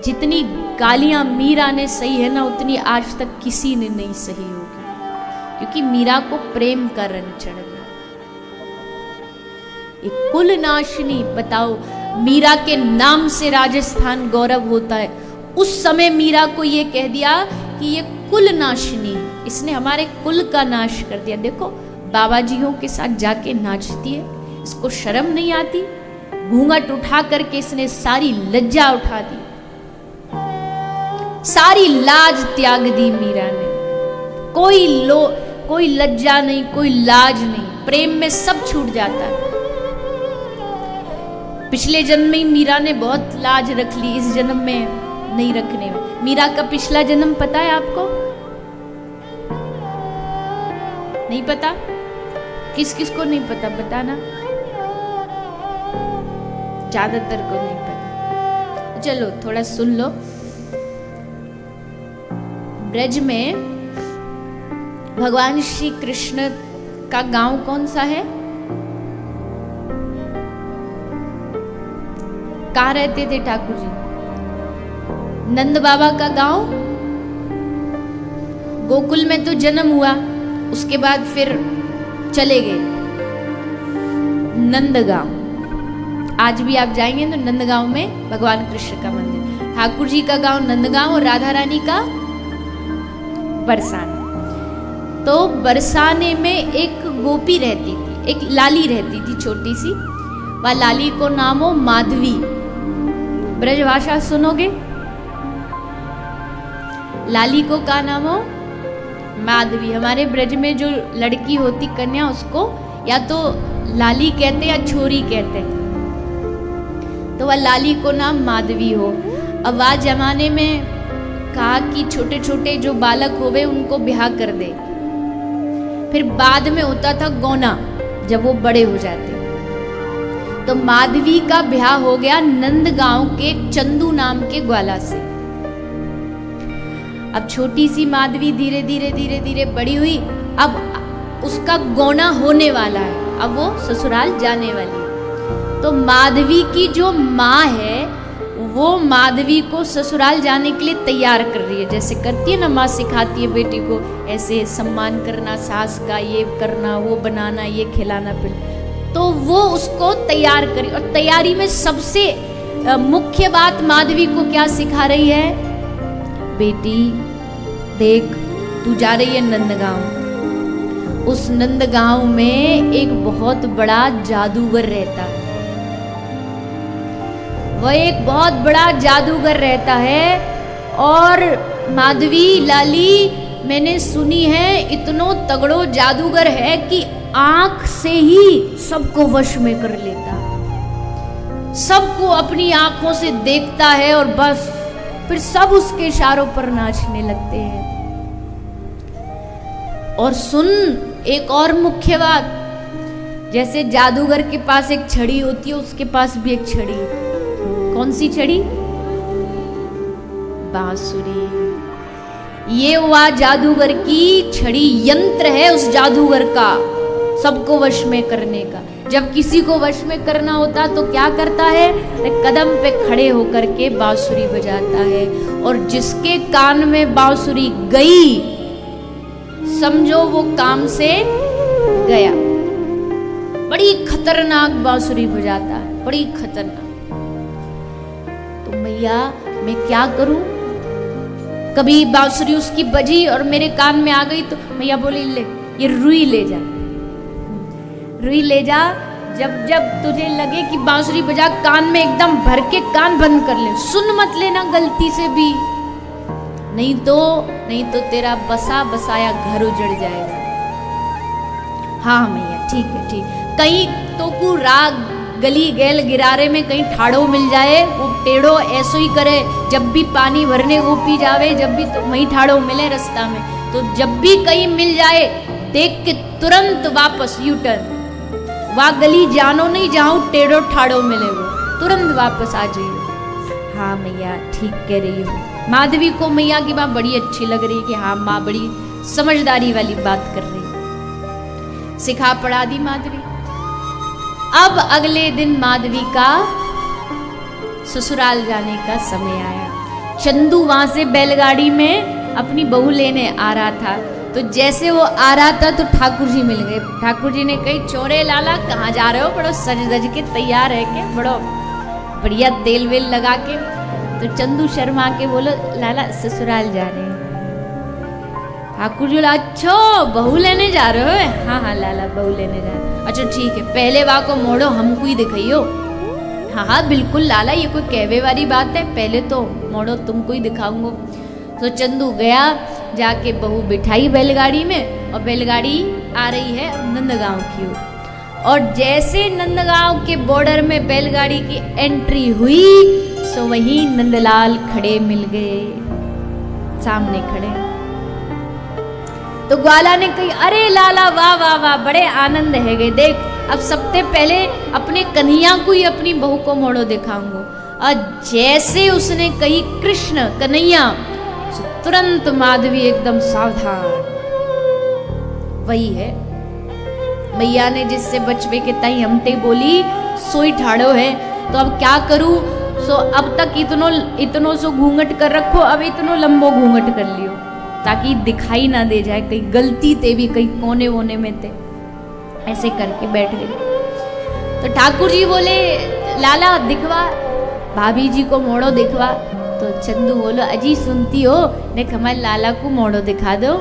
जितनी गालियां मीरा ने सही है ना, उतनी आज तक किसी ने नहीं सही होगी, क्योंकि मीरा को प्रेम का रंग चढ़ गया। एक कुल नाशनी, बताओ, मीरा के नाम से राजस्थान गौरव होता है। उस समय मीरा को ये कह दिया कि ये कुल नाशनी, इसने हमारे कुल का नाश कर दिया। देखो बाबा जियों के साथ जाके नाचती है, इसको शर्म नहीं आती? घूंघट उठा करके इसने सारी लज्जा उठा दी, सारी लाज त्याग दी मीरा ने। कोई लज्जा नहीं, कोई लाज नहीं, प्रेम में सब छूट जाता है। पिछले जन्म में मीरा ने बहुत लाज रख ली, इस जन्म में नहीं रखने में। मीरा का पिछला जन्म पता है आपको? नहीं पता? किस किस को नहीं पता बताना? ज्यादातर को नहीं पता। चलो थोड़ा सुन लो। ब्रज में भगवान श्री कृष्ण का गांव कौन सा है? कहाँ रहते थे ठाकुर जी? नंद बाबा का गांव गोकुल में तो जन्म हुआ, उसके बाद फिर चले गए नंदगांव। आज भी आप जाएंगे तो नंदगांव में भगवान कृष्ण का मंदिर। ठाकुर जी का गांव नंदगांव और राधा रानी का बरसाने। तो बरसाने में एक गोपी रहती थी, एक लाली रहती थी छोटी सी। वह लाली को नाम हो माधवी। ब्रजभाषा सुनोगे? लाली को का नाम हो? माधवी। हमारे ब्रज में जो लड़की होती कन्या, उसको या तो लाली कहते या छोरी कहते, तो वह लाली को नाम माधवी हो। अब आज जमाने में कहा कि छोटे छोटे जो बालक होवे उनको ब्याह कर दे। फिर बाद में होता था गौना, जब वो बड़े हो जाते। तो माधवी का ब्याह हो गया नंदगांव के चंदू नाम के ग्वाला से। अब छोटी सी माधवी धीरे धीरे धीरे धीरे बड़ी हुई। अब उसका गौना होने वाला है, अब वो ससुराल जाने वाली है। तो माधवी की जो माँ है वो माधवी को ससुराल जाने के लिए तैयार कर रही है। जैसे करती है ना माँ, सिखाती है बेटी को ऐसे सम्मान करना, सास का ये करना, वो बनाना, ये खिलाना पिलाना। तो वो उसको तैयार करी, और तैयारी में सबसे मुख्य बात माधवी को क्या सिखा रही है? बेटी देख, तू जा रही है नंदगांव। उस नंदगांव में एक बहुत बड़ा जादूगर रहता है। वह एक बहुत बड़ा जादूगर रहता है। और माधवी, लाली, मैंने सुनी है इतनो तगड़ो जादूगर है कि आंख से ही सबको वश में कर लेता है, सबको अपनी आंखों से देखता है और बस फिर सब उसके इशारों पर नाचने लगते हैं। और सुन एक और मुख्य बात, जैसे जादूगर के पास एक छड़ी होती है, उसके पास भी एक छड़ी है। कौन सी छड़ी? बांसुरी। ये हुआ जादूगर की छड़ी, यंत्र है उस जादूगर का सबको वश में करने का। जब किसी को वश में करना होता तो क्या करता है? कदम पे खड़े होकर के बांसुरी बजाता है, और जिसके कान में बांसुरी गई समझो वो काम से गया। बड़ी खतरनाक बांसुरी बजाता है, बड़ी खतरनाक। तो मैया मैं क्या करूं? कभी बांसुरी उसकी बजी और मेरे कान में आ गई तो मैया बोली, ले ये रुई ले जा, रुई ले जा। जब जब तुझे लगे कि बांसुरी बजा, कान में एकदम भर के कान बंद कर ले, सुन मत लेना गलती से भी, नहीं तो तेरा बसा बसाया घर उजड़ जाएगा। हाँ मैया ठीक है, ठीक। कहीं तो को राग गली गैल गिरारे में कहीं ठाड़ो मिल जाए, वो टेढ़ो ऐसो ही करे, जब भी पानी भरने वो पी जावे, जब भी तो वहीं ठाड़ो मिले रास्ता में, तो जब भी कहीं मिल जाए देख के तुरंत वापस यू टर्न। वह गली जानो नहीं जाऊं टेढ़ो ठाड़ो मिले, वो तुरंत वापस आ जाइए। हाँ मैया ठीक कह रही हो। माधवी को मैया की बात बड़ी अच्छी लग रही कि हाँ माँ बड़ी समझदारी वाली बात कर रही है। सिखा पढ़ा दी माधवी। अब अगले दिन माधवी का ससुराल जाने का समय आया। चंदू वहां से बैलगाड़ी में अपनी बहू लेने आ रहा था। तो जैसे वो आ रहा था तो ठाकुर जी मिल गए। ठाकुर जी ने कही, चोरे लाला कहाँ जा रहे हो? बड़ो सज धज के तैयार है के, बड़ो बढ़िया तेल वेल लगा के। तो चंदू शर्मा के बोलो, लाला ससुराल जा रहे हैं। ठाकुर जी बोला, अच्छा बहू लेने जा रहे हो? हाँ हाँ लाला बहू लेने जा रहे। अच्छा ठीक है, पहले वहां को मोड़ो, हमको ही दिखाइयो। हाँ हाँ बिल्कुल लाला, ये कोई कहवे वाली बात है, पहले तो मोड़ो तुमको ही दिखाऊंगा। तो चंदू गया, जाके बहू बिठाई बैलगाड़ी में, और बैलगाड़ी आ रही है नंदगांव की ओर। और जैसे नंदगांव के बॉर्डर में बैलगाड़ी की एंट्री हुई, सो वहीं नंदलाल खड़े मिल गए, सामने खड़े। तो ग्वाला ने कही, अरे लाला वाह वाह वाह, बड़े आनंद है गए, देख अब सबसे पहले अपने कन्हैया को ही अपनी बहू को मोड़ो दिखाऊंगा। और जैसे उसने कही कृष्ण कन्हैया, तुरंत माधवी एकदम सावधान, वही है मैया ने जिससे बचवे के ताई हमते बोली, सोई ठाड़ो है, तो अब क्या करूं? सो अब तक इतनो सो घूंघट कर रखो, अब इतनो लंबो घूंघट कर लियो, ताकि दिखाई ना दे जाए, कहीं गलती ते भी कहीं कोने वोने में थे। ऐसे करके बैठ गए। तो ठाकुर जी बोले, लाला दिखवा, भाभी जी को मोड़ो दिखवा। तो चंदू बोलो, अजी सुनती हो, देख हमारे लाला को मोड़ो दिखा दो।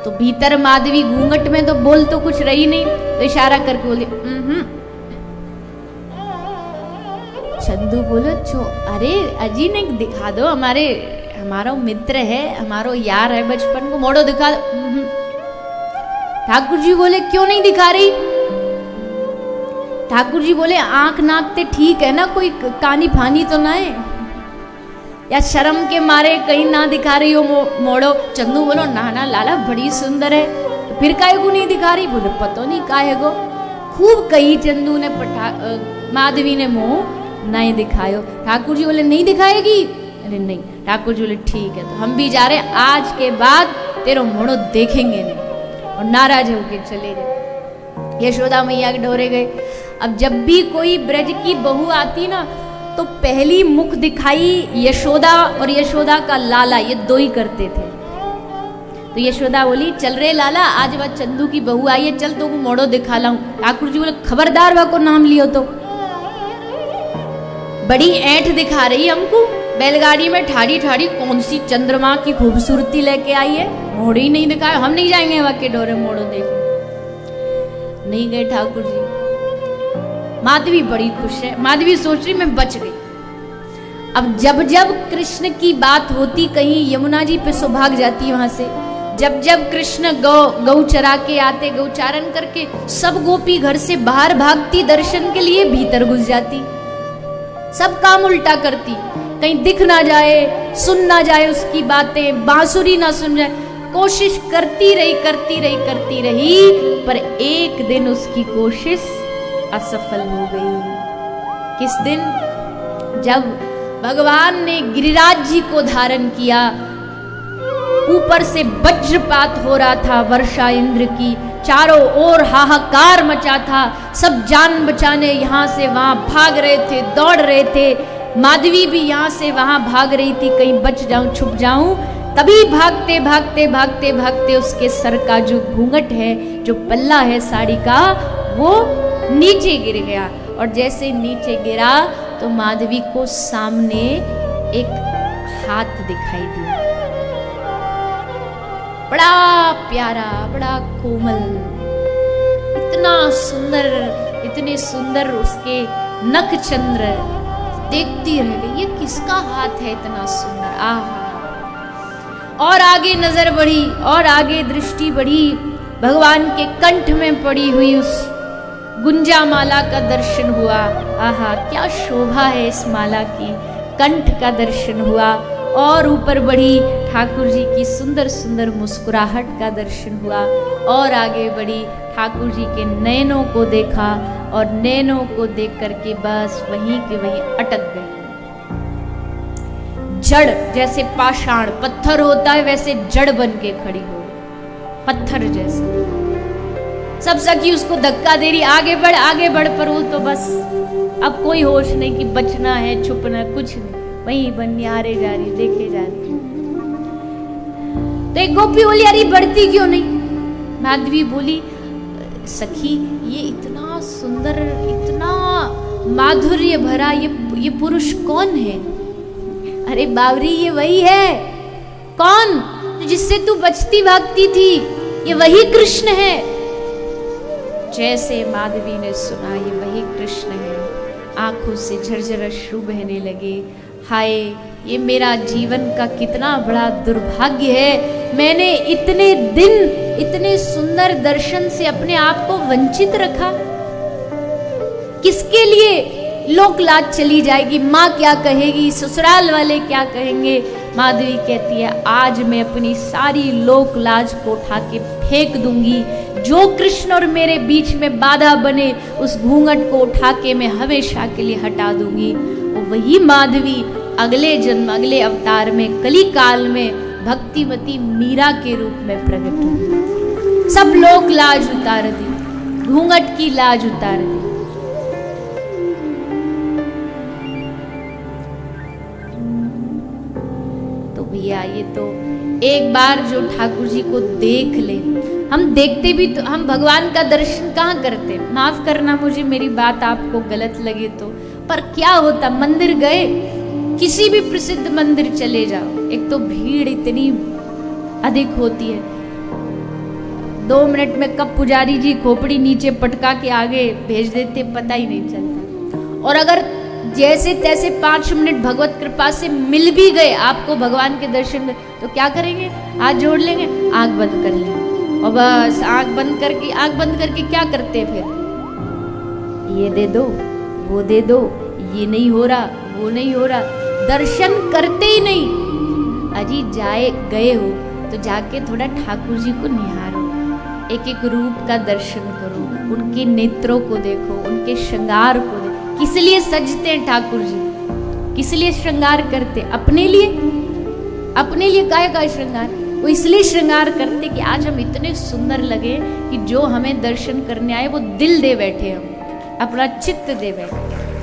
तो भीतर माधवी घूंघट में तो बोल तो कुछ रही नहीं, तो इशारा करके बोली चंदू बोलो, अरे अजी ने दिखा दो, हमारा मित्र है, हमारो यार है बचपन को, मोड़ो दिखा दो। ठाकुर जी बोले, क्यों नहीं दिखा रही? ठाकुर जी बोले, आंख नाकते ठीक है ना, कोई कानी फानी तो ना है, या शर्म के मारे कहीं ना दिखा रही हो मोड़ो। चंदू बोलो, ना ना लाला बड़ी सुंदर है। तो फिर काहे को नहीं दिखा रही? बोले, पता नहीं काहे को। खूब कही चंदू ने, माधवी ने मुंह नहीं दिखायो। ठाकुर जी बोले, नहीं दिखाएगी? अरे नहीं। ठाकुर जी बोले, ठीक है, तो हम भी जा रहे हैं, आज के बाद तेरो मोड़ो देखेंगे नहीं। और नाराज होके चले गए। यशोदा मैया के ढोरे गए। अब जब भी कोई ब्रज की बहू आती ना, तो पहली मुख दिखाई यशोदा और यशोदा का लाला, ये दो ही करते थे। तो यशोदा बोली, चल रे लाला, आज वह चंदू की बहू आई है, चल तो वो मोड़ो दिखा लाऊं। ठाकुर जी बोले, खबरदार वह को नाम लियो तो, बड़ी ऐंठ दिखा रही हमको, बैलगाड़ी में ठाड़ी ठाड़ी कौन सी चंद्रमा की खूबसूरती लेके आई है, मोड़ ही नहीं दिखाया, हम नहीं जाएंगे वहां के डोरे मोड़ो देखने। नहीं गए ठाकुर जी। माधवी बड़ी खुश है, माधवी सोच रही मैं बच गई। अब जब जब कृष्ण की बात होती, कहीं यमुना जी पे सो भाग जाती वहां से। जब जब कृष्ण गौ चरा के आते, गौचारण करके, सब गोपी घर से बाहर भागती दर्शन के लिए, भीतर घुस जाती, सब काम उल्टा करती, कहीं दिख ना जाए, सुन ना जाए उसकी बातें, बांसुरी ना सुन जाए, कोशिश करती रही, पर एक दिन उसकी कोशिश असफल हो गई। किस दिन? जब भगवान ने गिरिराज जी को धारण किया, ऊपर से वज्रपात हो रहा था, वर्षा इंद्र की, चारों ओर हाहाकार मचा था, सब जान बचाने यहाँ से वहां भाग रहे थे, दौड़ रहे थे। माधवी भी यहाँ से वहां भाग रही थी, कहीं बच जाऊं, छुप जाऊं। तभी भागते भागते भागते भागते उसके सर का जो घूंघट है, जो पल्ला है साड़ी का, वो नीचे गिर गया। और जैसे नीचे गिरा तो माधवी को सामने एक हाथ दिखाई दिया, बड़ा प्यारा, बड़ा कोमल, इतना सुंदर, इतने सुंदर उसके नख चंद्र। देखती रह गई, ये किसका हाथ है इतना सुंदर? आहा। और आगे नजर बढ़ी, और आगे दृष्टि बढ़ी, भगवान के कंठ में पड़ी हुई उस गुंजा माला का दर्शन हुआ। आहा, क्या शोभा है इस माला की। कंठ का दर्शन हुआ, और ऊपर बढ़ी, ठाकुर जी की सुंदर सुंदर मुस्कुराहट का दर्शन हुआ, और आगे बढ़ी, ठाकुर जी के नयनों को देखा, और नयनों को देख करके बस वहीं के वहीं अटक गई। जड़, जैसे पाषाण पत्थर होता है, वैसे जड़ बन के खड़ी हो, पत्थर जैसे। सब सखी उसको धक्का दे रही, आगे बढ़ पर वो तो बस अब कोई होश नहीं कि बचना है छुपना, कुछ नहीं, वहीं बनियारे जा रही, देखे जा रही। तो एक गोपी बोली अरे बढ़ती क्यों नहीं? माधवी बोली सखी ये इतना सुंदर, इतना माधुर्य भरा ये पुरुष कौन है? अरे बावरी ये वही है। कौन? जिससे तू बचती भागती थी, ये वही कृष्ण है। जैसे माधवी ने सुना ये वही कृष्ण है, आंखों से झरझर अश्रु बहने लगे। हाय ये मेरा जीवन का कितना बड़ा दुर्भाग्य है, मैंने इतने दिन इतने सुंदर दर्शन से अपने आप को वंचित रखा। किसके लिए लोक लाज चली जाएगी, माँ क्या कहेगी, ससुराल वाले क्या कहेंगे। माधवी कहती है आज मैं अपनी सारी लोक लाज को उठा के फेंक दूंगी, जो कृष्ण और मेरे बीच में बाधा बने उस घूंघट को उठा के मैं हमेशा के लिए हटा दूंगी। वही माधवी अगले जन्म अगले अवतार में कली काल में भक्तिमती मीरा के रूप में प्रकट हुई। सब लोक लाज उतार दी, घूंघट की लाज उतार दी। भैया ये तो एक बार जो ठाकुर जी को देख ले, हम देखते भी तो हम भगवान का दर्शन कहाँ करते? माफ करना मुझे मेरी बात आपको गलत लगे तो, पर क्या होता, मंदिर गए, किसी भी प्रसिद्ध मंदिर चले जाओ, एक तो भीड़ इतनी अधिक होती है, 2 मिनट में कब पुजारी जी खोपड़ी नीचे पटका के आगे भेज देते पता ही नहीं चलता। और अगर जैसे तैसे 5 मिनट भगवत कृपा से मिल भी गए आपको भगवान के दर्शन में, तो क्या करेंगे? हाथ जोड़ लेंगे, आंख बंद कर लेंगे, और बस आंख बंद करके क्या करते हैं फिर? ये दे दो, वो दे दो, ये नहीं हो रहा, वो नहीं हो रहा, दर्शन करते ही नहीं। अजी गए हो तो जाके थोड़ा ठाकुर जी को निहारो, एक एक रूप का दर्शन करो, उनके नेत्रों को देखो, उनके श्रृंगार को देखो। किस लिए सजते हैं ठाकुर जी? किस लिए श्रृंगार करते? अपने लिए? अपने लिए काय का श्रृंगार? वो इसलिए श्रृंगार करते कि आज हम इतने सुंदर लगे कि जो हमें दर्शन करने आए वो दिल दे बैठे, हम अपना चित्त दे बैठे।